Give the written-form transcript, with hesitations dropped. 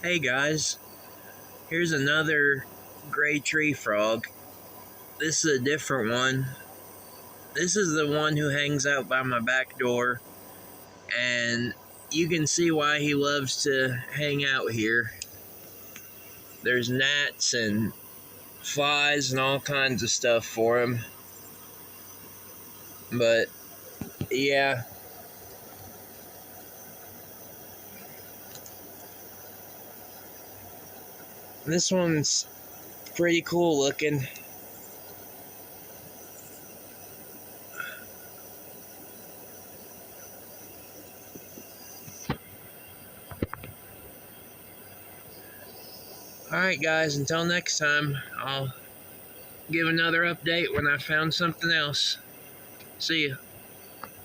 Hey guys, here's another gray tree frog. This is a different one. This is the one who hangs out by my back door, and you can see why he loves to hang out here. There's gnats and flies and all kinds of stuff for him. But yeah, this one's pretty cool looking. Alright guys, until next time, I'll give another update when I found something else. See ya.